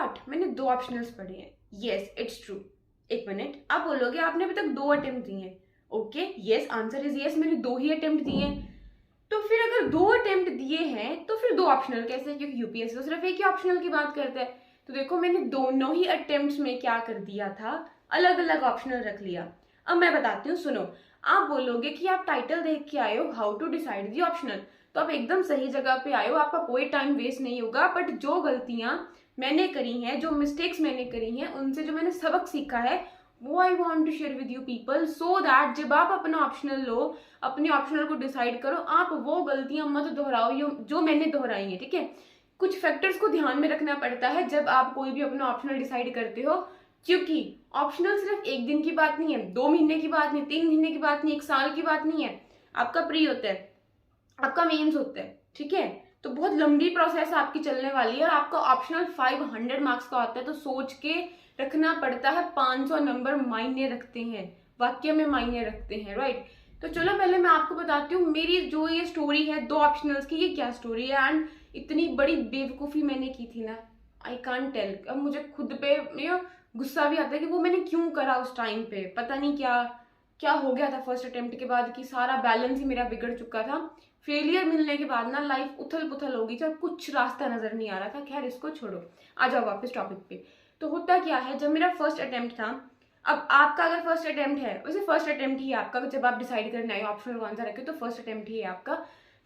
What, मैंने 2 optionals पढ़े हैं। Yes it's true. एक मिनट, आप बोलोगे आपने अभी तक 2 अटेम्प्ट दिए हैं। Okay yes, answer is yes, मैंने 2 ही अटेम्प्ट दिए हैं। तो फिर अगर 2 अटेम्प्ट दिए हैं तो फिर 2 ऑप्शनल कैसे, क्योंकि यूपीएससी तो सिर्फ एक ही ऑप्शनल की बात करता है। तो देखो मैंने दोनों ही अटेम्प्ट्स में क्या कर दिया था, अलग अलग ऑप्शनल रख लिया। अब मैं बताती हूँ, सुनो। आप बोलोगे कि आप टाइटल देख के आए हो how to decide the optional, तो आप एकदम सही जगह पे आए हो, आपका कोई टाइम वेस्ट नहीं होगा। बट जो गलतियां मैंने करी हैं, जो मिस्टेक्स मैंने करी हैं, उनसे जो मैंने सबक सीखा है वो I want to share with you people, so that जब आप अपना ऑप्शनल लो, अपने ऑप्शनल को डिसाइड करो, आप वो गलतियां मत दोहराओ जो मैंने दोहराई है। ठीक है, कुछ फैक्टर्स को ध्यान में रखना पड़ता है जब आप कोई भी अपना ऑप्शनल डिसाइड करते हो, क्योंकि ऑप्शनल सिर्फ एक दिन की बात नहीं है, 2 महीने की बात नहीं, 3 महीने की बात नहीं, 1 साल की बात नहीं है। आपका प्री होता है, आपका मेंस होता है, ठीक है, तो बहुत लंबी प्रोसेस आपकी चलने वाली है। और आपका ऑप्शनल 500 मार्क्स का होता है, तो सोच के रखना पड़ता है। 500 नंबर मायने रखते हैं, वाक्य में मायने रखते हैं, राइट। तो चलो पहले मैं आपको बताती हूँ मेरी जो ये स्टोरी है 2 ऑप्शनल्स की, ये क्या स्टोरी है। एंड इतनी बड़ी बेवकूफ़ी मैंने की थी ना, आई कांट टेल। अब मुझे खुद पे गुस्सा भी आता है कि वो मैंने क्यों करा उस टाइम पे, पता नहीं क्या क्या हो गया था फर्स्ट अटेम्प्ट के बाद कि सारा बैलेंस ही मेरा बिगड़ चुका था। फेलियर मिलने के बाद ना लाइफ उथल पुथल हो गई थी और कुछ रास्ता नजर नहीं आ रहा था। खैर इसको छोड़ो, आ जाओ वापस टॉपिक पे। तो होता क्या है, जब मेरा फर्स्ट अटेम्प्ट था, अब आपका अगर फर्स्ट अटेम्प्ट है, वैसे फर्स्ट अटेम्प्ट ही है आपका, जब आप डिसाइड करने आए ऑप्शनल कौन सा रखे तो फर्स्ट अटेम्प्ट ही है आपका।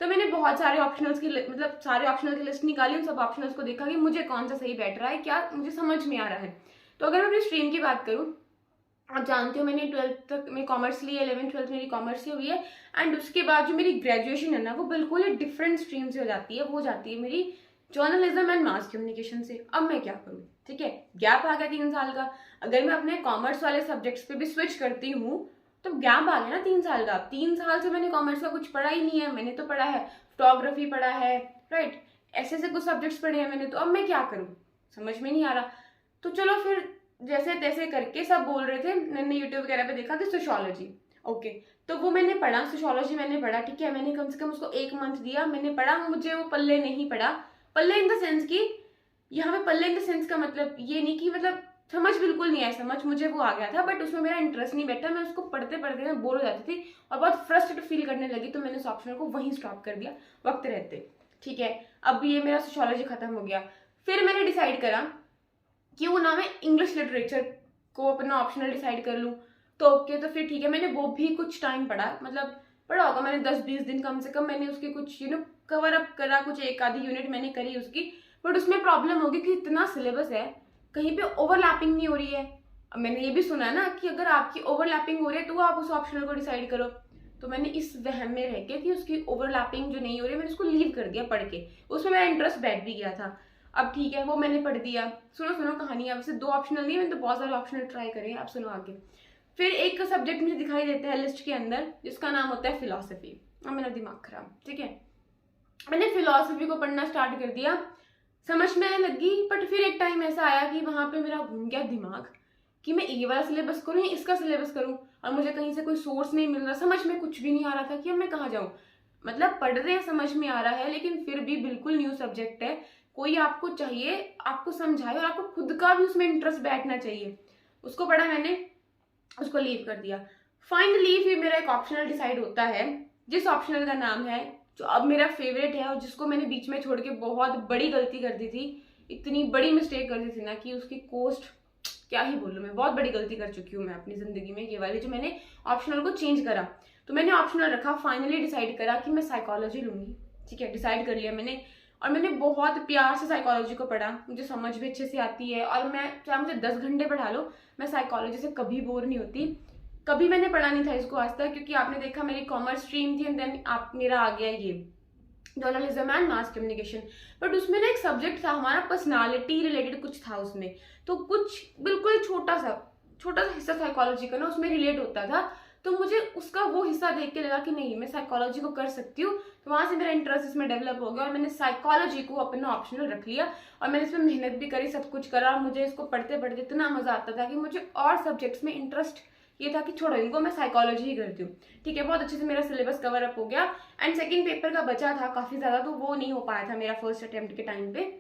तो मैंने बहुत सारे ऑप्शनल्स की मतलब सारे ऑप्शनल की लिस्ट निकाली, उन सब ऑप्शनल्स को देखा कि मुझे कौन सा सही बैठ रहा है, क्या मुझे समझ में आ रहा है। तो अगर मैं अपनी स्ट्रीम की बात करूँ, आप जानते हो मैंने 12th तक में कॉमर्स ली है, 11th 12th मेरी कॉमर्स से हुई है। एंड उसके बाद जो मेरी ग्रेजुएशन है ना, वो बिल्कुल ही डिफरेंट स्ट्रीम से हो जाती है। वो जाती है मेरी जर्नलिज्म एंड मास कम्युनिकेशन से। अब मैं क्या करूँ, ठीक है, गैप आ गया 3 साल का। अगर मैं अपने कॉमर्स वाले सब्जेक्ट्स पे भी स्विच करती हूँ तो गैप आ गया ना 3 साल का। 3 साल से मैंने कॉमर्स का कुछ पढ़ा ही नहीं है। मैंने तो पढ़ा है फोटोग्राफी पढ़ा है, राइट, ऐसे ऐसे कुछ सब्जेक्ट्स पढ़े हैं मैंने। तो अब मैं क्या करूँ, समझ में नहीं आ रहा। तो चलो फिर जैसे तैसे करके सब बोल रहे थे, मैंने यूट्यूब वगैरह पे देखा कि सोशियोलॉजी, ओके, तो वो मैंने पढ़ा, सोशियोलॉजी मैंने पढ़ा, ठीक है। मैंने कम से कम उसको 1 मंथ दिया, मैंने पढ़ा, मुझे वो पल्ले नहीं पड़ा। पल्ले इन द सेंस की, यहाँ पे पल्ले इन द सेंस का मतलब ये नहीं कि मतलब समझ बिल्कुल नहीं आया, समझ मुझे वो आ गया था बट उसमें मेरा इंटरेस्ट नहीं बैठा। मैं उसको पढ़ते पढ़ते मैं बोर हो जाती थी और बहुत फ्रस्ट्रेटेड फील करने लगी, तो मैंने उस ऑप्शनल को वहीं स्टॉप कर दिया वक्त रहते, ठीक है। अब ये मेरा सोशियोलॉजी खत्म हो गया। फिर मैंने डिसाइड करा क्यों ना मैं इंग्लिश लिटरेचर को अपना ऑप्शनल डिसाइड कर लूँ। तो ओके, तो फिर ठीक है, मैंने वो भी कुछ टाइम पढ़ा, मतलब पढ़ा होगा मैंने 10-20 दिन कम से कम। मैंने उसकी कुछ कवर अप करा, कुछ एक आधी यूनिट मैंने करी उसकी। बट उसमें प्रॉब्लम होगी कि इतना सिलेबस है, कहीं पे ओवरलैपिंग नहीं हो रही है। अब मैंने ये भी सुना है ना कि अगर आपकी ओवरलैपिंग हो रही है तो आप उस ऑप्शनल को डिसाइड करो। तो मैंने इस वहम में रह के कि उसकी ओवरलैपिंग जो नहीं हो रही है, मैंने उसको लीव कर दिया पढ़ के। उसमें मेरा इंटरेस्ट बैठ भी गया था। अब ठीक है, वो मैंने पढ़ दिया। सुनो सुनो कहानी, अब से 2 ऑप्शनल नहीं, मैंने तो बहुत सारे ऑप्शनल ट्राई करे हैं, आप सुनो आगे। फिर एक सब्जेक्ट मुझे दिखाई देता है लिस्ट के अंदर, जिसका नाम होता है फिलॉसफी। अब मेरा दिमाग खराब, ठीक है, मैंने फिलॉसफी को पढ़ना स्टार्ट कर दिया, समझ में आने लगी। बट फिर एक टाइम ऐसा आया कि वहां पे मेरा घूम गया दिमाग कि मैं ये वाला सिलेबस करूँ या इसका सिलेबस करूँ, और मुझे कहीं से कोई सोर्स नहीं मिल रहा, समझ में कुछ भी नहीं आ रहा था कि अब मैं कहाँ जाऊँ। मतलब पढ़ रहे हैं, समझ में आ रहा है, लेकिन फिर भी बिल्कुल न्यू सब्जेक्ट है, कोई आपको चाहिए, आपको समझाए, और आपको खुद का भी उसमें इंटरेस्ट बैठना चाहिए। उसको पढ़ा मैंने, उसको लीव कर दिया। फाइनली फिर मेरा एक ऑप्शनल डिसाइड होता है, जिस ऑप्शनल का नाम है, जो अब मेरा फेवरेट है और जिसको मैंने बीच में छोड़ के बहुत बड़ी गलती कर दी थी, इतनी बड़ी मिस्टेक कर दी थी ना कि उसकी कॉस्ट क्या ही बोलूं, मैं बहुत बड़ी गलती कर चुकी हूँ मैं अपनी जिंदगी में, ये वाली जो मैंने ऑप्शनल को चेंज करा। तो मैंने ऑप्शनल रखा, फाइनली डिसाइड करा कि मैं साइकोलॉजी लूंगी, ठीक है, डिसाइड कर लिया मैंने। और मैंने बहुत प्यार से साइकोलॉजी को पढ़ा, मुझे समझ भी अच्छे से आती है, और मैं चाहे मुझे 10 घंटे पढ़ा लो, मैं साइकोलॉजी से कभी बोर नहीं होती। कभी मैंने पढ़ा नहीं था इसको आज तक, क्योंकि आपने देखा मेरी कॉमर्स स्ट्रीम थी एंड देन आप मेरा आ गया ये journalism and mass communication. But उसमें ना एक सब्जेक्ट था हमारा पर्सनालिटी रिलेटेड कुछ था उसमें, तो कुछ बिल्कुल छोटा सा हिस्सा साइकोलॉजी का ना उसमें रिलेट होता था। तो मुझे उसका वो हिस्सा देख के लगा कि नहीं, मैं साइकोलॉजी को कर सकती हूँ। तो वहां से मेरा इंटरेस्ट इसमें डेवलप हो गया और मैंने साइकोलॉजी को अपना ऑप्शनल रख लिया, और मैंने इसमें मेहनत भी करी, सब कुछ करा। मुझे इसको पढ़ते पढ़ते इतना मजा आता था कि मुझे और सब्जेक्ट्स में इंटरेस्ट ये था कि छोड़ो इनको, मैं साइकोलॉजी ही करती हूँ, ठीक है। बहुत अच्छे से मेरा सिलेबस कवर अप हो गया। एंड सेकंड पेपर का बचा था काफी ज्यादा, तो वो नहीं हो पाया था मेरा फर्स्ट अटेम्प्ट के टाइम पे।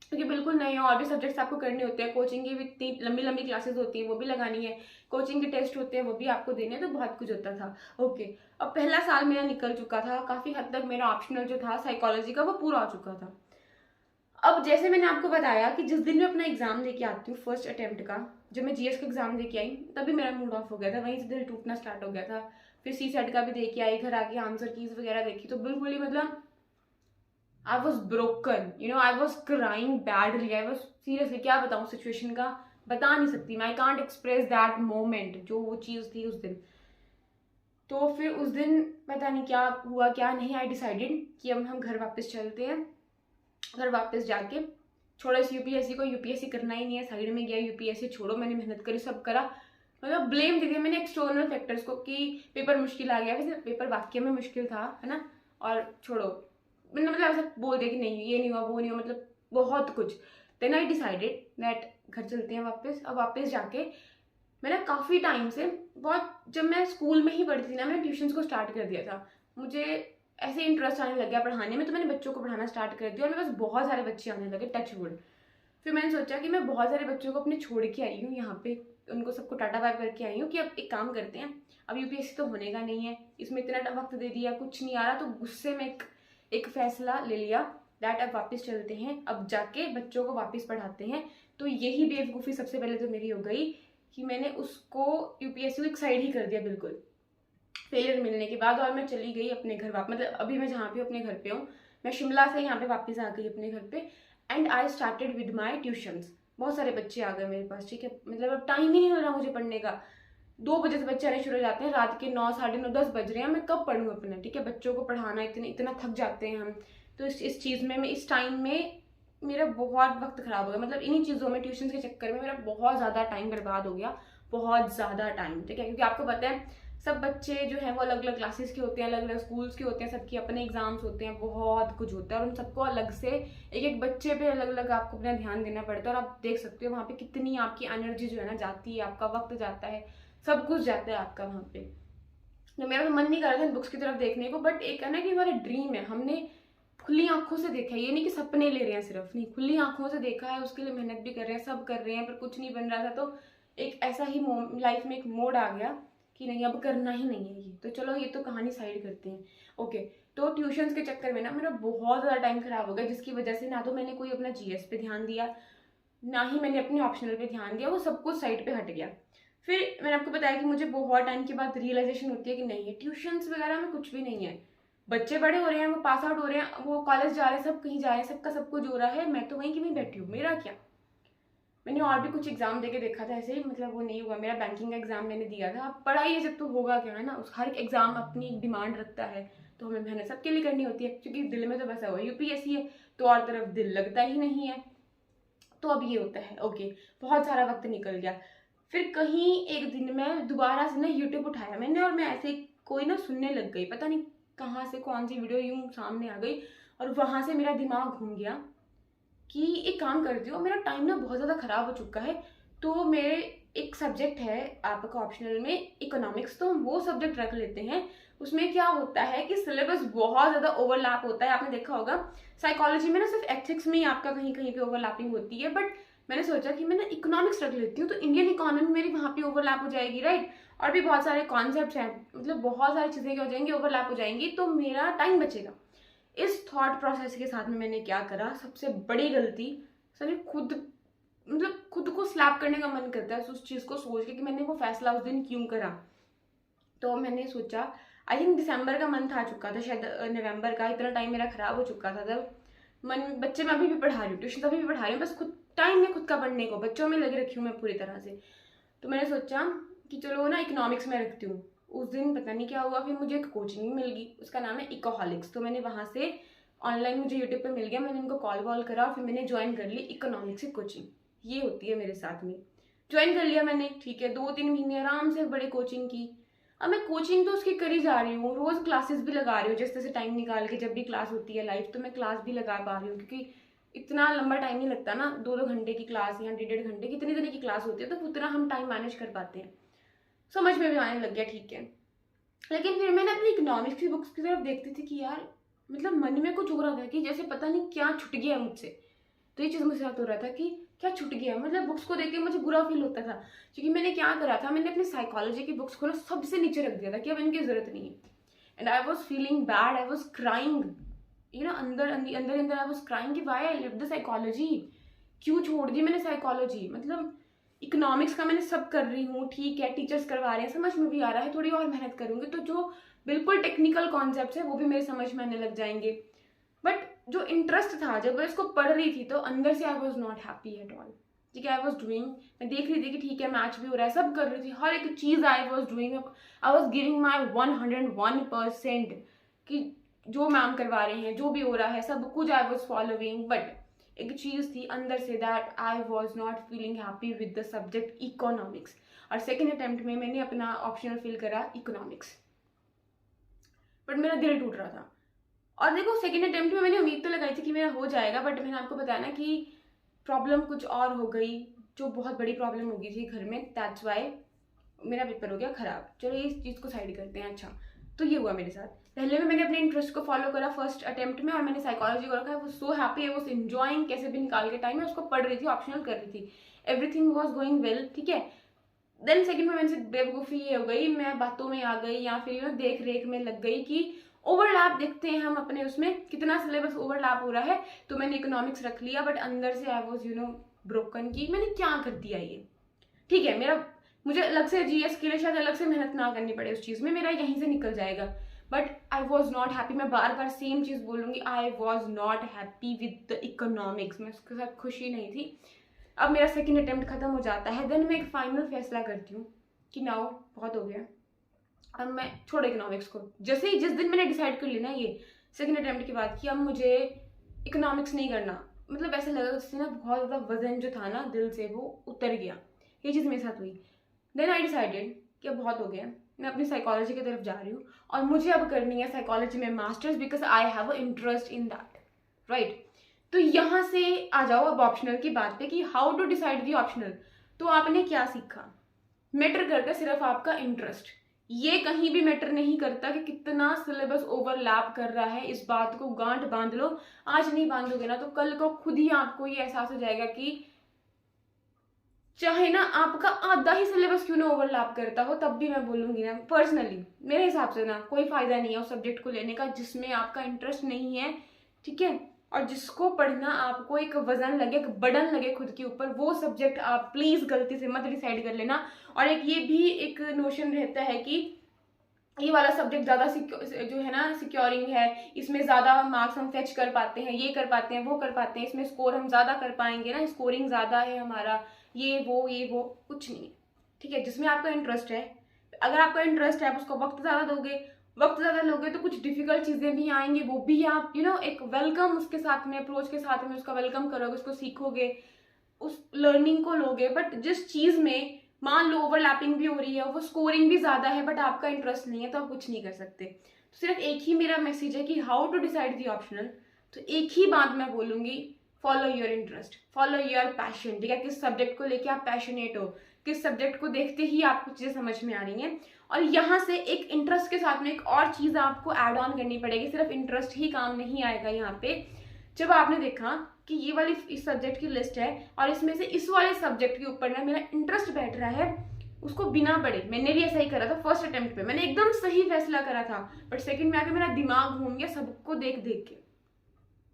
क्योंकि बिल्कुल नए हो, और भी सब्जेक्ट्स आपको करने होते हैं, कोचिंग की भी इतनी लंबी लंबी क्लासेस होती हैं वो भी लगानी है, कोचिंग के टेस्ट होते हैं वो भी आपको देने हैं, तो बहुत कुछ होता था। ओके, अब पहला साल मेरा निकल चुका था, काफ़ी हद तक मेरा ऑप्शनल जो था साइकोलॉजी का वो पूरा हो चुका था। अब जैसे मैंने आपको बताया कि जिस दिन मैं अपना एग्जाम देके आती हूँ फर्स्ट अटेम्प्ट का, जब मैं जीएस का एग्जाम देके आई तभी मेरा मूड ऑफ हो गया था, वहीं से दिल टूटना स्टार्ट हो गया था। फिर सी सेट का भी देके आई, घर आके आंसर कीज वगैरह देखी, तो बिल्कुल ही मतलब I was broken, I was crying badly, I was seriously, क्या बताऊँ सिचुएशन का, बता नहीं सकती मैं, I can't express that moment, जो वो चीज़ थी उस दिन। तो फिर उस दिन पता नहीं क्या हुआ क्या नहीं, आई डिसाइडेड कि अब हम घर वापस चलते हैं। घर वापस जाके छोड़ा इस यूपीएससी को, यूपीएससी करना ही नहीं है, साइड में गया, यूपीएससी छोड़ो, मैंने मेहनत करी, सब करा, मतलब ब्लेम दे दिया मैंने एक्सटर्नल फैक्टर्स को कि पेपर मुश्किल आ गया। वैसे पेपर वाकई में मुश्किल था, है ना, और छोड़ो, मैंने मतलब ऐसा बोल दिया कि नहीं ये नहीं हुआ वो नहीं हुआ, मतलब बहुत कुछ। देन आई डिसाइडेड दैट घर चलते हैं वापस। अब वापस जाके मैंने काफ़ी टाइम से, बहुत, जब मैं स्कूल में ही पढ़ती थी ना, मैंने ट्यूशन्स को स्टार्ट कर दिया था, मुझे ऐसे इंटरेस्ट आने लग गया पढ़ाने में, तो मैंने बच्चों को पढ़ाना स्टार्ट कर दिया और मेरे पास बहुत सारे बच्चे आने लगे, टच वुड। फिर मैंने सोचा कि मैं बहुत सारे बच्चों को अपने छोड़ के आई हूँ यहाँ पे, उनको सबको टाटा बाय करके आई हूँ कि अब एक काम करते हैं, अब यूपीएससी तो होने का नहीं है, इसमें इतना वक्त दे दिया, कुछ नहीं आ रहा, तो गुस्से में एक फैसला ले लिया दैट अब वापस चलते हैं, अब जाके बच्चों को वापस पढ़ाते हैं। तो यही बेवकूफ़ी सबसे पहले तो मेरी हो गई कि मैंने उसको यूपीएससी को एक साइड ही कर दिया बिल्कुल फेलियर मिलने के बाद, और मैं चली गई अपने घर वापस, मतलब अभी मैं जहाँ पे अपने घर पे हूँ, मैं शिमला से यहाँ पे वापस आ गई अपने घर पे, and I started with my tuitions. बहुत सारे बच्चे आ गए मेरे पास, ठीक है, मतलब अब टाइम ही नहीं मिल रहा मुझे पढ़ने का, 2 बजे से बच्चे आने शुरू हो जाते हैं, रात के 9, साढ़े 9, 10 बज रहे हैं, मैं कब पढ़ूँ अपना, ठीक है, बच्चों को पढ़ाना, इतना थक जाते हैं हम। तो इस चीज़ में, मैं इस टाइम में मेरा बहुत वक्त खराब हो गया, मतलब इन्हीं चीज़ों में, ट्यूशन के चक्कर में मेरा बहुत ज़्यादा टाइम बर्बाद हो गया, बहुत ज़्यादा टाइम, ठीक है, क्योंकि आपको पता है सब बच्चे जो है वो अलग अलग क्लासेस के होते हैं, अलग अलग स्कूल्स के होते हैं, सबके अपने एग्जाम्स होते हैं, बहुत कुछ होता है, और उन सबको अलग से एक एक बच्चे पे अलग अलग आपको अपना ध्यान देना पड़ता है, और आप देख सकते हो वहाँ पे कितनी आपकी एनर्जी जो है ना जाती है, आपका वक्त जाता है, सब कुछ जाता है आपका वहाँ पे। तो मेरा तो मन नहीं कर रहा था बुक्स की तरफ देखने को, बट एक है ना कि हमारा ड्रीम है, हमने खुली आंखों से देखा है, ये नहीं कि सपने ले रहे हैं सिर्फ, नहीं, खुली आंखों से देखा है, उसके लिए मेहनत भी कर रहे हैं, सब कर रहे हैं, पर कुछ नहीं बन रहा था। तो एक ऐसा ही लाइफ में एक मोड आ गया कि नहीं अब करना ही नहीं है ये, तो चलो ये तो कहानी साइड करते हैं। ओके, तो ट्यूशन्स के चक्कर में ना मेरा बहुत ज़्यादा टाइम खराब हो गया, जिसकी वजह से ना तो मैंने कोई अपना जीएस पे ध्यान दिया, ना ही मैंने अपने ऑप्शनल पे ध्यान दिया, वो सब कुछ साइड पे हट गया। फिर मैंने आपको बताया कि मुझे बहुत टाइम के बाद रियलाइजेशन होती है कि नहीं, ट्यूशन्स वगैरह में कुछ भी नहीं है, बच्चे बड़े हो रहे हैं, वो पास आउट हो रहे हैं, वो कॉलेज जा रहे हैं, सब कहीं जा रहे हैं, सबका सब कुछ हो रहा है, मैं तो वहीं की वहीं बैठी हूँ, मेरा क्या। मैंने और भी कुछ एग्जाम देके देखा था ऐसे ही, मतलब वो नहीं हुआ मेरा, बैंकिंग का एग्जाम मैंने दिया था। अब पढ़ाई है जब तो होगा क्या, है ना, उस हर एक एग्जाम अपनी डिमांड रखता है, तो हमें मेहनत सबके लिए करनी होती है, क्योंकि दिल में तो बसा हुआ यूपीएससी है, तो और तरफ दिल लगता ही नहीं है, तो अब ये होता है। ओके, बहुत सारा वक्त निकल गया। फिर कहीं एक दिन मैं दोबारा से ना यूट्यूब उठाया मैंने, और मैं ऐसे कोई ना सुनने लग गई, पता नहीं कहाँ से कौन सी वीडियो यूं सामने आ गई, और वहाँ से मेरा दिमाग घूम गया कि एक काम करती हूँ, मेरा टाइम ना बहुत ज़्यादा ख़राब हो चुका है, तो मेरे एक सब्जेक्ट है आपका ऑप्शनल में इकोनॉमिक्स, तो हम वो सब्जेक्ट रख लेते हैं। उसमें क्या होता है कि सिलेबस बहुत ज़्यादा ओवरलैप होता है, आपने देखा होगा साइकोलॉजी में ना सिर्फ एथिक्स में ही आपका कहीं कहीं पे ओवरलैपिंग होती है, बट मैंने सोचा कि मैं ना इकोनॉमिक्स रख लेती हूँ, तो इंडियन इकोनॉमी मेरी वहाँ पे ओवरलैप हो जाएगी, राइट, और भी बहुत सारे कॉन्सेप्ट हैं, मतलब बहुत सारी चीज़ें क्या हो जाएंगी, ओवरलैप हो जाएंगी, तो मेरा टाइम बचेगा। इस थॉट प्रोसेस के साथ में मैंने क्या करा, सबसे बड़ी गलती, सर खुद, मतलब खुद को स्लैप करने का मन करता है उस चीज़ को सोच के कि मैंने वो फैसला उस दिन क्यों करा। तो मैंने सोचा, आई थिंक दिसंबर का मंथ आ चुका था, शायद नवंबर का, इतना टाइम मेरा खराब हो चुका था तब। मन, बच्चे मैं अभी भी पढ़ा रही हूँ, ट्यूशन अभी भी पढ़ा रही हूँ, बस खुद टाइम नहीं खुद का पढ़ने को, बच्चों में लगी रखी हूँ मैं पूरी तरह से। तो मैंने सोचा कि चलो ना इकोनॉमिक्स में रखती हूँ। उस दिन पता नहीं क्या हुआ, फिर मुझे एक कोचिंग मिल गई, उसका नाम है इकोहॉलिक्स, तो मैंने वहाँ से ऑनलाइन, मुझे यूट्यूब पे मिल गया, मैंने उनको कॉल वॉल करा, फिर मैंने ज्वाइन कर ली इकोनॉमिक्स की कोचिंग, ये होती है मेरे साथ में। ज्वाइन कर लिया मैंने, ठीक है, 2-3 महीने आराम से बड़े कोचिंग की। अब मैं कोचिंग तो उसकी करी जा रही हूँ, रोज़ क्लासेस भी लगा रही हूँ, जिस तरह से टाइम निकाल के, जब भी क्लास होती है लाइव, तो मैं क्लास भी लगा पा रही हूँ, क्योंकि इतना लंबा टाइम नहीं लगता ना, 2-2 घंटे की क्लास या 1.5 घंटे, कितनी तरह की क्लास होती है, तो उतना हम टाइम मैनेज कर पाते हैं, समझ में भी आने लग गया, ठीक है। लेकिन फिर मैंने अपनी इकोनॉमिक्स की बुक्स की तरफ देखती थी कि यार, मतलब मन में कुछ हो रहा था कि जैसे पता नहीं क्या छूट गया मुझसे। तो ये चीज़ मुझे साथ हो रहा था कि क्या छूट गया, मतलब बुक्स को देख के मुझे बुरा फील होता था, क्योंकि मैंने क्या करा था, मैंने अपनी साइकोलॉजी की बुक्स को ना सबसे नीचे रख दिया था कि अब इनकी ज़रूरत नहीं है। And I was feeling bad, I was crying, अंदर अंदर अंदर आई वॉज क्राइंग कि why I left the psychology, क्यों छोड़ दी मैंने साइकोलॉजी। मतलब इकोनॉमिक्स का मैंने सब कर रही हूँ, ठीक है, टीचर्स करवा रहे हैं, समझ में भी आ रहा है, थोड़ी और मेहनत करूँगी तो जो बिल्कुल टेक्निकल कॉन्सेप्ट्स है वो भी मेरे समझ में आने लग जाएंगे। बट जो इंटरेस्ट था, जब मैं इसको पढ़ रही थी तो अंदर से I was not happy at all. ठीक है, आई वॉज डूइंग, मैं देख रही थी कि ठीक है मैच भी हो रहा है, सब कर रही थी, हर एक चीज़ I was doing, I was giving my 101% कि जो मैम करवा रहे हैं, जो भी हो रहा है, सब कुछ आई वॉज फॉलोइंग। बट एक चीज़ थी अंदर से, that I was not feeling happy with the subject economics. और सेकेंड अटेम्प्ट में मैंने अपना ऑप्शनल फिल करा इकोनॉमिक्स, बट मेरा दिल टूट रहा था। और देखो सेकेंड अटेम्प्ट में मैंने उम्मीद तो लगाई थी कि मेरा हो जाएगा, बट मैंने आपको बताया ना कि प्रॉब्लम कुछ और हो गई, जो बहुत बड़ी प्रॉब्लम हो गई थी घर में, दैट्स वाई मेरा पेपर हो गया ख़राब। चलो इस चीज़ को साइड करते हैं। अच्छा, तो ये हुआ मेरे साथ। पहले में मैंने अपने इंटरेस्ट को फॉलो करा फर्स्ट अटेम्प्ट में, और मैंने साइकोलॉजी को रखा है, वो so happy, I was enjoying, कैसे भी निकाल के टाइम में उसको पढ़ रही थी, ऑप्शनल कर रही थी, एवरीथिंग वॉज गोइंग वेल। ठीक है, देन सेकेंड में मैंने बेवकूफ़ी ये हो गई, मैं बातों में आ गई या फिर देख रेख में लग गई कि ओवरलैप देखते हैं हम अपने उसमें कितना सिलेबस ओवरलैप हो रहा है, तो मैंने इकोनॉमिक्स रख लिया। बट अंदर से आई वॉज ब्रोकन कि मैंने क्या कर दिया ये। ठीक है, मुझे अलग से जीएस के लिए शायद अलग से मेहनत ना करनी पड़े उस चीज़ में, मेरा यहीं से निकल जाएगा। But I was not happy, मैं बार बार सेम चीज़ बोलूँगी, I was not happy with the economics, मैं उसके साथ खुशी नहीं थी। अब मेरा सेकेंड अटेम्प्ट खत्म हो जाता है, देन मैं एक फाइनल फैसला करती हूँ कि नाउ बहुत हो गया, अब मैं छोड़ इकोनॉमिक्स को। जैसे ही जिस दिन मैंने डिसाइड कर लिया ना ये सेकेंड अटेम्प्ट के बाद कि अब मुझे इकोनॉमिक्स नहीं करना, मतलब ऐसा लगा उससे ना बहुत ज़्यादा वजन जो था ना दिल से वो उतर गया। ये चीज़ मेरे साथ हुई। देन आई डिसाइडेड कि अब बहुत हो गया, मैं अपनी साइकोलॉजी की तरफ जा रही हूँ और मुझे अब करनी है साइकोलॉजी में masters, because I have a interest in that, right. तो यहाँ से आ जाओ अब ऑप्शनल की बात पे कि how to decide the optional. तो आपने क्या सीखा, मैटर करता है सिर्फ आपका इंटरेस्ट। ये कहीं भी मैटर नहीं करता कि कितना सिलेबस ओवरलैप कर रहा है, इस बात को गांठ बांध लो। आज नहीं बांधोगे ना तो कल को खुद ही आपको ये एहसास हो जाएगा कि चाहे ना आपका आधा ही सिलेबस क्यों ना ओवरलैप करता हो, तब भी मैं बोलूंगी ना पर्सनली मेरे हिसाब से ना कोई फायदा नहीं है उस सब्जेक्ट को लेने का जिसमें आपका इंटरेस्ट नहीं है। ठीक है, और जिसको पढ़ना आपको एक वजन लगे, एक बर्डन लगे खुद के ऊपर, वो सब्जेक्ट आप प्लीज गलती से मत डिसाइड कर लेना। और एक ये भी एक नोशन रहता है कि ये वाला सब्जेक्ट ज़्यादा जो है ना सिक्योरिंग है, इसमें ज़्यादा मार्क्स हम फेच कर पाते हैं, ये कर पाते हैं, वो कर पाते हैं, इसमें स्कोर हम ज़्यादा कर पाएंगे ना, स्कोरिंग ज़्यादा है हमारा, ये वो कुछ नहीं है। ठीक है, जिसमें आपका इंटरेस्ट है, अगर आपका इंटरेस्ट है आप उसको वक्त ज़्यादा दोगे, वक्त ज़्यादा लोगे तो कुछ डिफिकल्ट चीज़ें भी आएंगी, वो भी आप एक वेलकम उसके साथ में, अप्रोच के साथ में उसका वेलकम करोगे, उसको सीखोगे, उस लर्निंग को लोगे। बट जिस चीज़ में मान लो ओवरलैपिंग भी हो रही है, वो स्कोरिंग भी ज़्यादा है, बट आपका इंटरेस्ट नहीं है, तो आप कुछ नहीं कर सकते। तो सिर्फ एक ही मेरा मैसेज है कि how to decide the optional. तो एक ही बात मैं बोलूँगी, follow your interest, follow your passion. ठीक है, किस सब्जेक्ट को लेके आप पैशनेट हो, किस सब्जेक्ट को देखते ही आपको चीज़ें समझ में आ रही हैं। और यहाँ से एक इंटरेस्ट के साथ में एक और चीज़ आपको ऐड ऑन करनी पड़ेगी, सिर्फ इंटरेस्ट ही काम नहीं आएगा यहाँ पे। जब आपने देखा कि ये वाली इस सब्जेक्ट की लिस्ट है और इसमें से इस वाले सब्जेक्ट के ऊपर ना मेरा इंटरेस्ट बैठ रहा है, उसको बिना पढ़े, मैंने भी ऐसा ही करा था फर्स्ट अटेम्प्ट पे, मैंने एकदम सही फैसला करा था, बट सेकंड में आके मेरा दिमाग घूम गया सबको देख देख के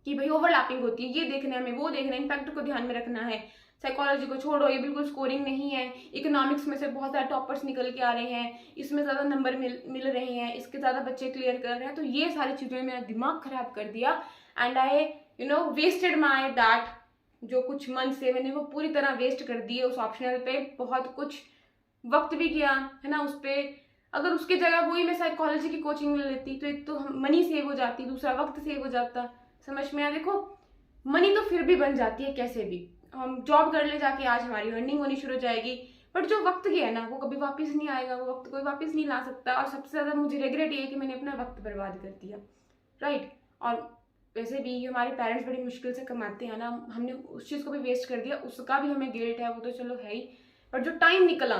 कि भाई ओवरलैपिंग होती है, ये देखना है हमें, वो देखना है, इम्पैक्ट को ध्यान में रखना है, साइकोलॉजी को छोड़ो, ये बिल्कुल स्कोरिंग नहीं है, इकोनॉमिक्स में से बहुत सारे टॉपर्स निकल के आ रहे हैं, इसमें ज़्यादा नंबर मिल रहे हैं, इसके ज़्यादा बच्चे क्लियर कर रहे हैं। तो ये सारी चीज़ों ने मेरा दिमाग खराब कर दिया and I wasted my that, जो कुछ मंथ से मैंने वो पूरी तरह वेस्ट कर दिए उस ऑप्शनल पे, बहुत कुछ वक्त भी किया है ना उस पर। अगर उसकी जगह वही मैं साइकोलॉजी की कोचिंग ले लेती तो एक तो मनी सेव हो जाती, दूसरा वक्त सेव हो जाता। समझ में आया? देखो मनी तो फिर भी बन जाती है कैसे भी, हम जॉब कर ले जाके, आज हमारी अर्निंग होनी शुरू हो जाएगी, बट जो वक्त गया ना वो कभी वापस नहीं आएगा, वो वक्त कोई वापस नहीं ला सकता। और सबसे ज़्यादा मुझे रिग्रेट ये है कि मैंने अपना वक्त बर्बाद कर दिया, राइट। और वैसे भी हमारे पेरेंट्स बड़ी मुश्किल से कमाते हैं ना, हमने उस चीज़ को भी वेस्ट कर दिया, उसका भी हमें गिल्ट है, वो तो चलो है ही, बट जो टाइम निकला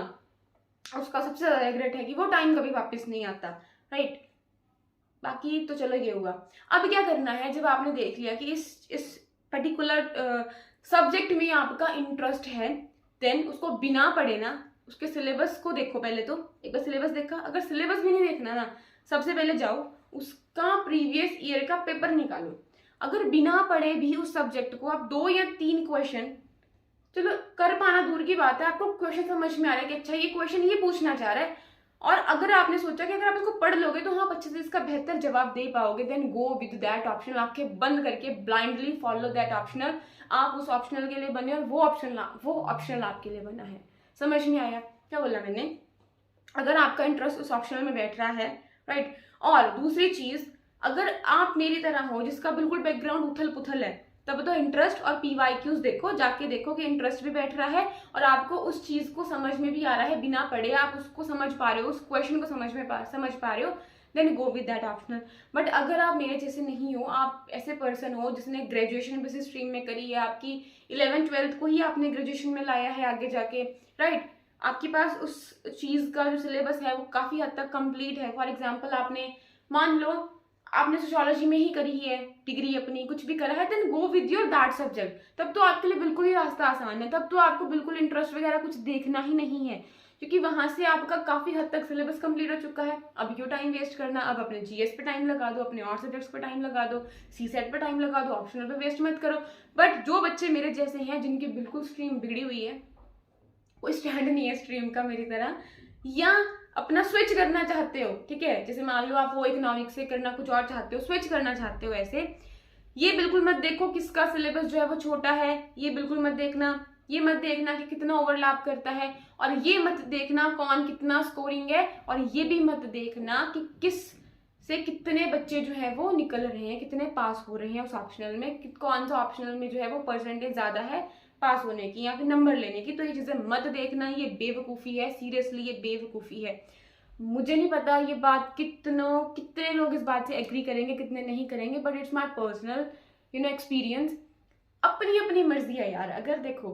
उसका सबसे ज़्यादा रिग्रेट है कि वो टाइम कभी वापस नहीं आता, राइट। बाकी तो चलो ये हुआ। अब क्या करना है, जब आपने देख लिया कि इस पर्टिकुलर सब्जेक्ट में आपका इंटरेस्ट है, देन उसको बिना पढ़े ना, उसके सिलेबस को देखो पहले तो, एक बार सिलेबस देखा, अगर सिलेबस भी नहीं देखना ना, सबसे पहले जाओ उसका प्रीवियस ईयर का पेपर निकालो। अगर बिना पढ़े भी उस सब्जेक्ट को आप 2 या 3 क्वेश्चन, चलो कर पाना दूर की बात है, आपको क्वेश्चन समझ में आ रहा है कि अच्छा ये क्वेश्चन ये पूछना चाह रहा है, और अगर आपने सोचा कि अगर आप इसको पढ़ लोगे तो आप अच्छे से इसका बेहतर जवाब दे पाओगे, then go with that optional. आंखें बंद करके ब्लाइंडली फॉलो दैट ऑप्शनल। आप उस ऑप्शनल के लिए बने और वो ऑप्शनल आपके लिए बना है। समझ में आया क्या बोला मैंने? अगर आपका इंटरेस्ट उस ऑप्शनल में बैठ रहा है, राइट। और दूसरी चीज, अगर आप मेरी तरह हो जिसका बिल्कुल बैकग्राउंड उथल पुथल है, तब तो इंटरेस्ट और PYQs देखो, जाके देखो कि इंटरेस्ट भी बैठ रहा है और आपको उस चीज को समझ में भी आ रहा है, बिना पढ़े आप उसको समझ पा रहे हो, उस क्वेश्चन को समझ पा रहे हो, then go with that optional. But अगर आप मेरे जैसे नहीं हो, आप ऐसे पर्सन हो जिसने ग्रेजुएशन बेसिस स्ट्रीम में करी है, आपकी 11th-12th को ही आपने ग्रेजुएशन में लाया है आगे जाके, राइट, आपके पास उस चीज का जो सिलेबस है वो काफी हद तक कंप्लीट है। फॉर एग्जाम्पल आपने मान लो आपने सोशियोलॉजी में ही करी है डिग्री अपनी, कुछ भी करा है, then go with your that subject. तब तो आपके लिए बिल्कुल ही रास्ता आसान है, तब तो आपको बिल्कुल इंटरेस्ट वगैरह कुछ देखना ही नहीं है, क्योंकि वहां से आपका काफी हद तक सिलेबस कंप्लीट हो चुका है। अब क्यों टाइम वेस्ट करना? अब अपने GS पे टाइम लगा दो, अपने और सब्जेक्ट्स पे टाइम लगा दो, CSET पे टाइम लगा दो, ऑप्शनल पे वेस्ट मत करो। बट जो बच्चे मेरे जैसे हैं जिनकी बिल्कुल स्ट्रीम बिगड़ी हुई है, कोई स्टैंड नहीं है स्ट्रीम का मेरी तरह, या अपना स्विच करना चाहते हो, ठीक है, जैसे मान लो आप वो इकोनॉमिक्स से करना कुछ और चाहते हो, स्विच करना चाहते हो, ऐसे ये बिल्कुल मत देखो किसका सिलेबस जो है वो छोटा है, ये बिल्कुल मत देखना। ये मत देखना कि कितना ओवरलैप करता है, और ये मत देखना कौन कितना स्कोरिंग है, और ये भी मत देखना कि किस से कितने बच्चे जो है वो निकल रहे हैं, कितने पास हो रहे हैं उस ऑप्शनल में, कौन सा ऑप्शनल में जो है वो परसेंटेज ज्यादा है पास होने की या फिर नंबर लेने की। तो ये चीजें मत देखना, ये बेवकूफ़ी है, सीरियसली ये बेवकूफ़ी है। मुझे नहीं पता ये बात कितने लोग इस बात से एग्री करेंगे, कितने नहीं करेंगे, but it's my personal experience. अपनी अपनी मर्जी है यार। अगर देखो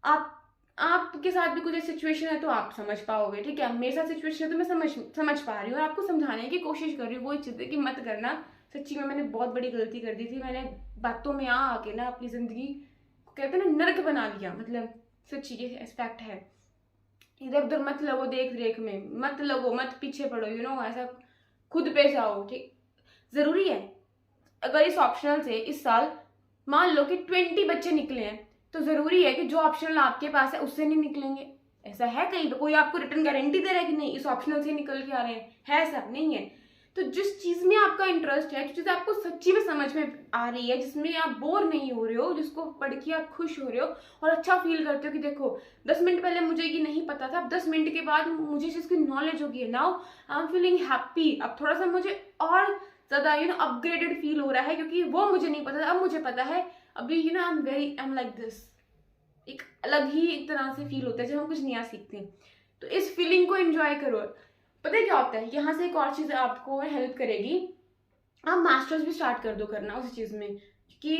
आपके साथ भी कुछ सिचुएशन है तो आप समझ पाओगे, ठीक है, मेरे साथ सिचुएशन है तो मैं समझ पा रही हूँ और आपको समझाने की कोशिश कर रही हूँ। वही चीज़ है कि मत करना। सच्ची में मैंने बहुत बड़ी गलती कर दी थी, मैंने बातों में आके ना अपनी जिंदगी कहते हैं ना नर्क बना लिया, मतलब सच्ची ये एस्पेक्ट है। इधर उधर मत लगो, देख रेख में मत लगो, मत पीछे पड़ो, ऐसा खुद पे जाओ, ठीक। जरूरी है अगर इस ऑप्शनल से इस साल मान लो कि 20 बच्चे निकले हैं, तो जरूरी है कि जो ऑप्शनल आपके पास है उससे नहीं निकलेंगे। ऐसा है कहीं पे कोई आपको रिटर्न गारंटी दे रहा है कि नहीं इस ऑप्शनल से निकल के आ रहे हैं? है ऐसा? नहीं है। तो जिस चीज में आपका इंटरेस्ट है, जो चीज आपको सच्ची में समझ में आ रही है, जिसमें आप बोर नहीं हो रहे हो, जिसको पढ़ के आप खुश हो रहे हो और अच्छा फील करते हो कि देखो 10 मिनट पहले मुझे ये नहीं पता था, अब 10 मिनट के बाद मुझे इस चीज की नॉलेज हो गई है, now I am feeling happy. अब थोड़ा सा मुझे और ज्यादा अपग्रेडेड फील हो रहा है, क्योंकि वो मुझे नहीं पता था, अब मुझे पता है। अभी आई एम लाइक दिस। एक अलग ही एक तरह से फील होता है जब हम कुछ नया सीखते हैं। तो इस फीलिंग को एंजॉय करो। पता है क्या होता है, यहाँ से एक और चीज आपको हेल्प करेगी, आप मास्टर्स भी स्टार्ट कर दो करना उस चीज में। कि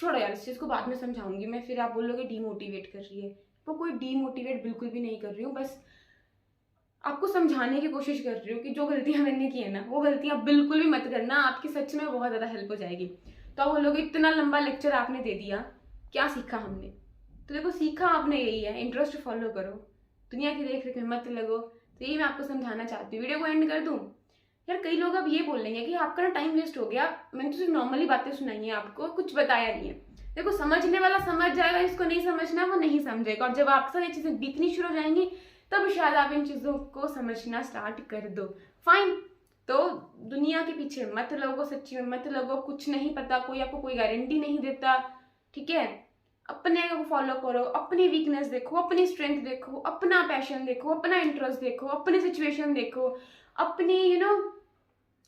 छोड़ो यार, इस चीज को बाद में समझाऊंगी मैं, फिर आप बोलोगे डीमोटिवेट कर रही है। तो कोई डीमोटिवेट बिल्कुल भी नहीं कर रही हूँ, बस आपको समझाने की कोशिश कर रही हूँ कि जो गलतियां मैंने की है ना, वो गलतियां बिल्कुल भी मत करना, आपकी सच में बहुत ज्यादा हेल्प हो जाएगी। तो आप बोलोगे इतना लंबा लेक्चर आपने दे दिया, क्या सीखा हमने? तो देखो सीखा आपने यही है, इंटरेस्ट फॉलो करो, दुनिया की देख रेख में मत लगो। तो यही मैं आपको समझाना चाहती हूँ। वीडियो को एंड कर दूँ? यार कई लोग अब ये बोल लेंगे कि आपका ना टाइम वेस्ट हो गया, मैंने तो सिर्फ नॉर्मली बातें सुनाई है आपको, कुछ बताया नहीं है। देखो समझने वाला समझ जाएगा, इसको नहीं समझना वो नहीं समझेगा, और जब आपके साथ ये चीजें बीतनी शुरू हो जाएंगी तब शायद आप इन चीजों को समझना स्टार्ट कर दो। फाइन। तो दुनिया के पीछे मत लगो, सच्ची में मत लगो, कुछ नहीं पता, कोई आपको कोई गारंटी नहीं देता, ठीक है। अपने को फॉलो करो, अपनी वीकनेस देखो, अपनी स्ट्रेंथ देखो, अपना पैशन देखो, अपना इंटरेस्ट देखो, अपनी सिचुएशन देखो, अपनी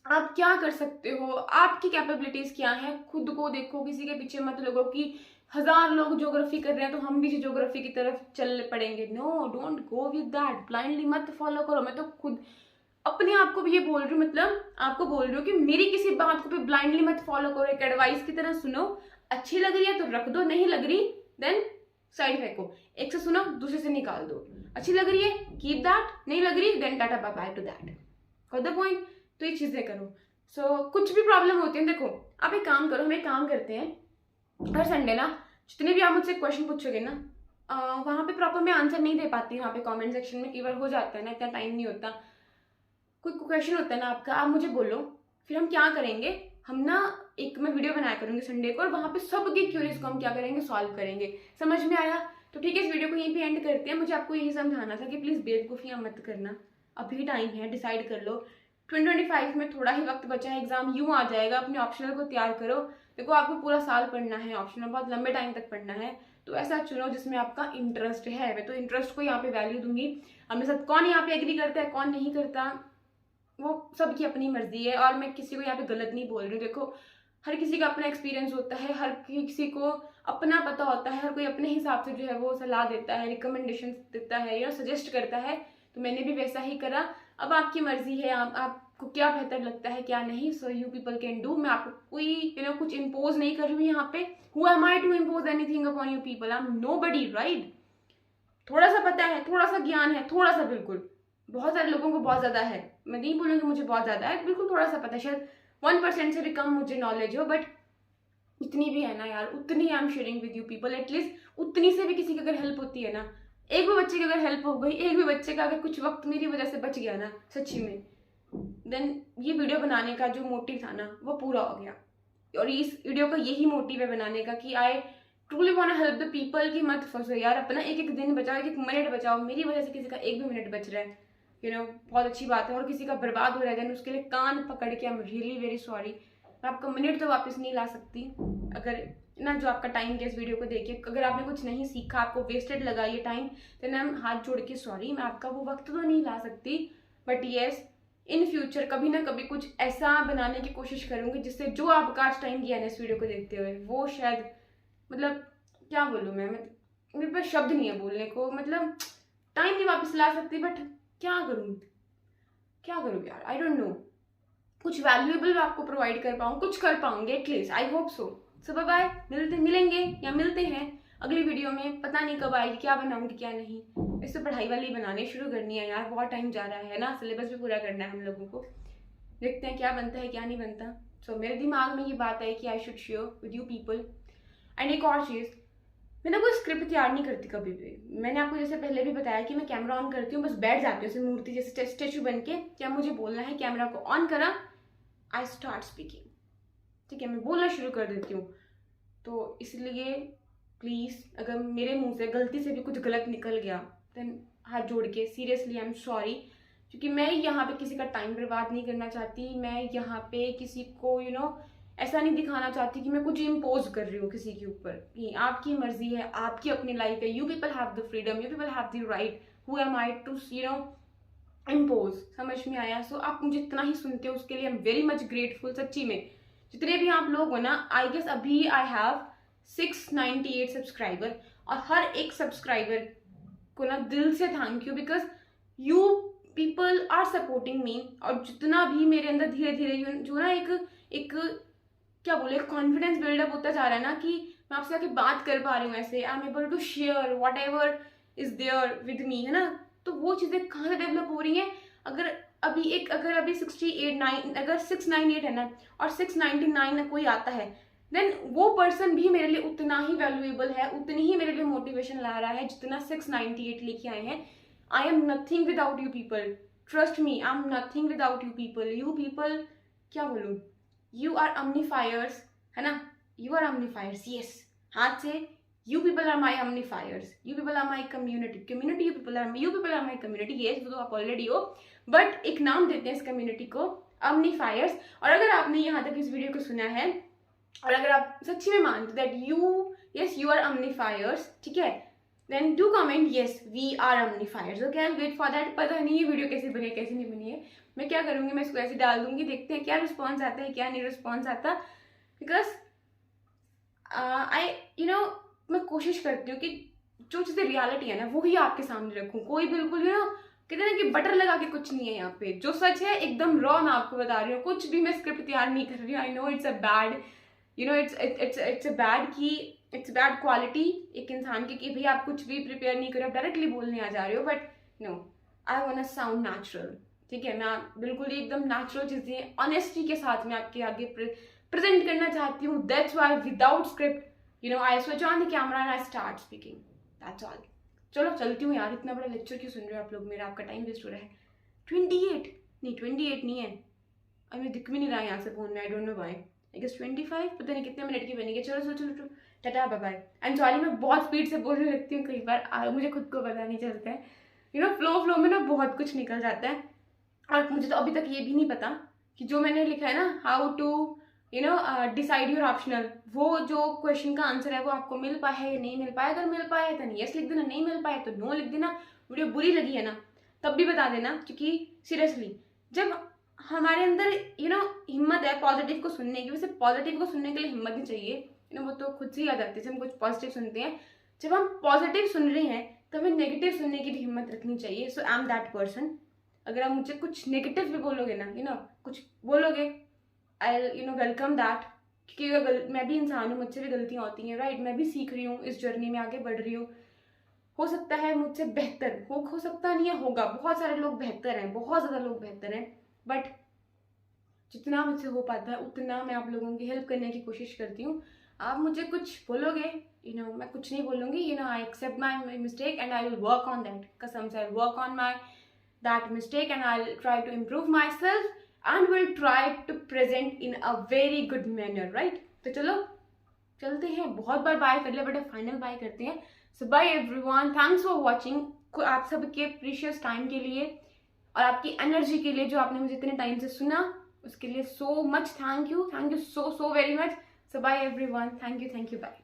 आप क्या कर सकते हो, आपकी कैपेबिलिटीज क्या है, खुद को देखो। किसी के पीछे मत लगो कि 1000 लोग ज्योग्राफी कर रहे हैं तो हम भी ज्योग्राफी की तरफ चल पड़ेंगे। No, don't go with that. Blindly मत फॉलो करो। मैं तो खुद अपने आप को भी ये बोल रही हूँ, मतलब आपको बोल रही हूँ कि मेरी किसी बात को भी ब्लाइंडली मत फॉलो करो, एक एडवाइस की तरह सुनो। अच्छी लग रही है तो रख दो, नहीं लग रही देन साइड फेंको। एक से सुनो, दूसरे से निकाल दो। अच्छी लग रही है कीप दैट, नहीं लग रही then tata bye bye to that. Got the point? तो ये चीजें करो। सो कुछ भी प्रॉब्लम होती है, देखो आप एक काम करो, हम एक काम करते हैं, हर संडे ना जितने भी आप मुझसे क्वेश्चन पूछोगे ना, वहाँ पे प्रॉपर मैं आंसर नहीं दे पाती। वहाँ पे कमेंट सेक्शन में कई बार हो जाता है ना, इतना टाइम नहीं होता। कोई क्वेश्चन होता है ना आपका, आप मुझे बोलो, फिर हम क्या करेंगे, हम ना एक मैं वीडियो बनाया करूँगी संडे को, और वहाँ पे सबकी क्यूरीज को हम क्या करेंगे, सॉल्व करेंगे। समझ में आया? तो ठीक है, इस वीडियो को यहीं पे एंड करते हैं। मुझे आपको यही समझाना था कि प्लीज़ बेवकूफ़ियाँ मत करना, अभी टाइम है, डिसाइड कर लो। 2025 में थोड़ा ही वक्त बचा है, एग्जाम यूँ आ जाएगा, अपने ऑप्शनल को तैयार करो। देखो आपको पूरा साल पढ़ना है, ऑप्शनल बहुत लंबे टाइम तक पढ़ना है, तो ऐसा चुनो जिसमें आपका इंटरेस्ट है। मैं तो इंटरेस्ट को यहाँ पे वैल्यू दूंगी। हमें साथ कौन यहाँ पे एग्री करता है, कौन नहीं करता, वो सबकी अपनी मर्जी है, और मैं किसी को यहाँ पे गलत नहीं बोल रही हूँ। देखो, हर किसी का अपना एक्सपीरियंस होता है, हर किसी को अपना पता होता है, हर कोई अपने हिसाब से जो है वो सलाह देता है, रिकमेंडेशन देता है या सजेस्ट करता है। तो मैंने भी वैसा ही करा। अब आपकी मर्जी है, आपको क्या बेहतर लगता है क्या नहीं। So you people can do. मैं आपको कोई कुछ इम्पोज नहीं कर रही हूँ यहाँ पे। Who am I to impose anything upon you people? I am nobody, right? थोड़ा सा पता है, थोड़ा सा ज्ञान है, थोड़ा सा, बिल्कुल। बहुत सारे लोगों को बहुत ज्यादा है, मैं नहीं बोलूँगी मुझे बहुत ज्यादा है, बिल्कुल थोड़ा सा पता है। शायद 1% से भी कम मुझे नॉलेज हो, बट इतनी भी है ना यार, उतनी I am sharing with you people. At least उतनी से भी किसी की अगर हेल्प होती है ना, एक भी बच्चे की अगर हेल्प हो गई, एक भी बच्चे का अगर कुछ वक्त मेरी वजह से बच गया ना, सच्ची में, देन ये वीडियो बनाने का जो मोटिव था ना, वो पूरा हो गया। और इस वीडियो का यही मोटिव है बनाने का कि I truly want to help the people. कि मत फंसो यार, अपना एक एक दिन बचाओ, एक एक मिनट बचाओ। मेरी वजह से किसी का एक भी मिनट बच रहा है, बहुत अच्छी बात है। और किसी का बर्बाद हो रहा है, देन उसके लिए कान पकड़ के I am really very sorry. मैं आपका मिनट तो वापस नहीं ला सकती। अगर ना जो आपका टाइम गया इस वीडियो को देखिए, अगर आपने कुछ नहीं सीखा, आपको वेस्टेड लगा ये टाइम, तो मैं हाथ जोड़ के सॉरी, मैं आपका वो वक्त तो नहीं ला सकती। बट येस, इन फ्यूचर कभी ना कभी कुछ ऐसा बनाने की कोशिश करूंगी जिससे जो आपका आज टाइम गया ना इस वीडियो को देखते हुए, वो शायद, मतलब क्या बोलूँ मैं, मेरे पास शब्द नहीं है बोलने को। मतलब टाइम नहीं वापस ला सकती, बट क्या करूँ यार, आई डोंट नो। कुछ वैल्यूएबल आपको प्रोवाइड कर पाऊँ, कुछ कर पाऊंगे at least, I hope so. So bye bye, मिलेंगे या मिलते हैं अगली वीडियो में। पता नहीं कब आएगी, क्या बनाऊंगी क्या नहीं। इससे पढ़ाई वाली बनाने शुरू करनी है यार, बहुत टाइम जा रहा है ना, सिलेबस भी पूरा करना है हम लोगों को। देखते हैं क्या बनता है क्या नहीं बनता। सो मेरे दिमाग में ये बात है कि I should share with you people. And एक और चीज़, मैं ना कोई स्क्रिप्ट तैयार नहीं करती कभी भी। मैंने आपको जैसे पहले भी बताया कि मैं कैमरा ऑन करती हूँ, बस बैठ जाती हूँ जैसे मूर्ति, जैसे स्टेचू बन के। क्या मुझे बोलना है, कैमरा को ऑन करा, आई स्टार्ट स्पीकिंग, ठीक है, मैं बोलना शुरू कर देती हूँ। तो इसलिए प्लीज़, अगर मेरे मुंह से गलती से भी कुछ गलत निकल गया, देन हाथ जोड़ के सीरियसली आई एम सॉरी। क्योंकि मैं यहाँ पे किसी का टाइम बर्बाद नहीं करना चाहती। मैं यहाँ पे किसी को ऐसा नहीं दिखाना चाहती कि मैं कुछ इम्पोज कर रही हूँ किसी के ऊपर। कि आपकी मर्जी है, आपकी अपनी लाइफ है, you people have the freedom, you people have the right, who am I to impose. समझ में आया? सो आप मुझे इतना ही सुनते हो उसके लिए I am very much grateful, सच्ची में। जितने भी आप लोग हो ना, आई गेस अभी आई हैव 698 सब्सक्राइबर, और हर एक सब्सक्राइबर को ना दिल से thank you, because you people are supporting me. और जितना भी मेरे अंदर धीरे धीरे जो ना एक क्या बोले, कॉन्फिडेंस बिल्डअप होता जा रहा है ना, कि मैं आपसे आके बात कर पा रही हूँ ऐसे, I am able to share whatever is there with me, है ना। तो वो चीज़ें कहाँ से डेवलप हो रही हैं? अगर अभी 698 है ना, और 699 कोई आता है, देन वो पर्सन भी मेरे लिए उतना ही वैल्यूएबल है, उतनी ही मेरे लिए मोटिवेशन ला रहा है जितना 698 लेके आए हैं। I am nothing without you people, trust me, I am nothing without you people. You people, क्या बोलूँ, यू आर अम्नीफायर्स, है ना, यू आर अम्नीफायर्स, यस, हाथ से, you people are my amplifiers, you people are my community, you people are my community, yes, वो तो आप already हो, बट एक नाम देते हैं इस कम्युनिटी को, amplifiers। और अगर आपने यहाँ तक इस वीडियो को सुना है, और अगर आप सच्ची में मानते दैट you are amplifiers, ठीक है, then do comment yes we are amplifiers, okay, I'll wait for that। पता नहीं ये वीडियो कैसे बनी है कैसे नहीं बनी है, मैं क्या करूँगी, मैं इसको ऐसे डाल दूंगी, देखते हैं क्या रिस्पॉन्स आता है क्या नहीं रिस्पॉन्स आता। बिकॉज मैं कोशिश करती हूँ कि जो चीज़ें रियलिटी है ना वो ही आपके सामने रखूँ। कोई बिल्कुल कहते हैं ना कि बटर लगा के कुछ नहीं है यहाँ पे, जो सच है एकदम रॉ मैं आपको बता रही हूँ। कुछ भी मैं स्क्रिप्ट तैयार नहीं कर रही हूँ। I know it's a bad it's bad quality एक इंसान की, कि भाई आप कुछ भी प्रिपेयर नहीं कर रहे, डायरेक्टली बोलने आ जा रहे हो। But no, I want to sound natural, ठीक है। मैं बिल्कुल एकदम नेचुरल चीज़ें ऑनेस्टी के साथ में आपके आगे प्रेजेंट करना चाहती हूँ। That's why without script I switch on the camera and I start speaking, that's all. चलो चलती हूँ यार, इतना बड़ा लेक्चर क्यों सुन रहे हो आप लोग मेरा, आपका टाइम वेस्ट हो रहा है। 28 नहीं, 28 नहीं है, अभी दिख भी नहीं रहा है यहाँ से फोन में, I don't know why. I guess 25, पता नहीं कितने मिनट की बनेगी। चलो चलो चलो, tata bye bye. I am sorry, मैं बहुत स्पीड से बोलने लगती हूँ कई बार, मुझे खुद को पता नहीं चलता है। फ्लो में ना बहुत कुछ निकल जाता है। और मुझे तो अभी तक ये भी नहीं पता कि जो मैंने लिखा है ना, how to decide your optional, वो जो क्वेश्चन का आंसर है वो आपको मिल पाया है या नहीं मिल पाया। अगर मिल पाया है तो यस लिख देना, नहीं मिल पाया तो नो लिख देना। वीडियो बुरी लगी है ना तब भी बता देना, क्योंकि सीरियसली जब हमारे अंदर हिम्मत है पॉजिटिव को सुनने की, वैसे पॉजिटिव को सुनने के लिए हिम्मत नहीं चाहिए, वो तो खुद से ही आ जाती है जब हम कुछ पॉजिटिव सुनते हैं। जब हम पॉजिटिव सुन रहे हैं तो हमें नेगेटिव सुनने की भी हिम्मत रखनी चाहिए। सो आई एम दैट पर्सन। अगर आप मुझे कुछ नेगेटिव भी बोलोगे ना, कुछ बोलोगे, आई वेलकम दैट, क्योंकि मैं भी इंसान हूँ, मुझसे भी गलतियाँ होती हैं, राइट। मैं भी सीख रही हूँ, इस जर्नी में आगे बढ़ रही हूँ। हो सकता है मुझसे बेहतर हो सकता नहीं है, होगा। बहुत सारे लोग बेहतर हैं, बहुत ज़्यादा लोग बेहतर हैं, बट जितना मुझसे हो पाता है उतना मैं आप लोगों की हेल्प करने की कोशिश करती हूँ। आप मुझे कुछ बोलोगे, मैं कुछ नहीं बोलूँगी, I accept my mistake and I will work on that, कसम से I will work on my that mistake and I will try to improve myself and will try to present in a very good manner, right? तो चलो चलते हैं, बहुत बार bye कर लिया, but final bye करते हैं। So bye everyone, thanks for watching. आप सबके प्रीशियस टाइम के लिए और आपकी एनर्जी के लिए जो आपने मुझे इतने टाइम से सुना, उसके लिए so much thank you so very much. So bye everyone, thank you bye.